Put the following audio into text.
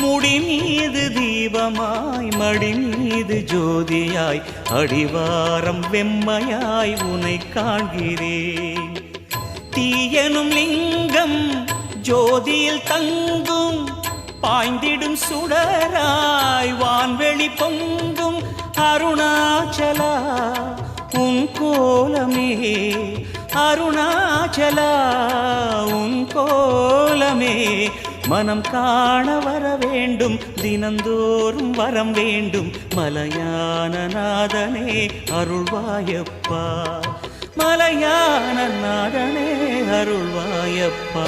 முடி மீது தீபமாய் மடி மீது ஜோதியாய் அடிவாரம் வெம்மையாய் உனை காண்கிறேன். தீயனும் லிங்கம் ஜோதியில் தங்கும் பாய்ந்திடும் சுடராய் வான்வெளி பொங்கும் அருணாச்சலா உன் கோலமே அருணாச்சலா உன் கோலமே மனம் காண வர வேண்டும் தினந்தோறும் வரம் வேண்டும் மலையான நாதனே அருள்வாயப்பா மலையான நாதனே அருள்வாயப்பா.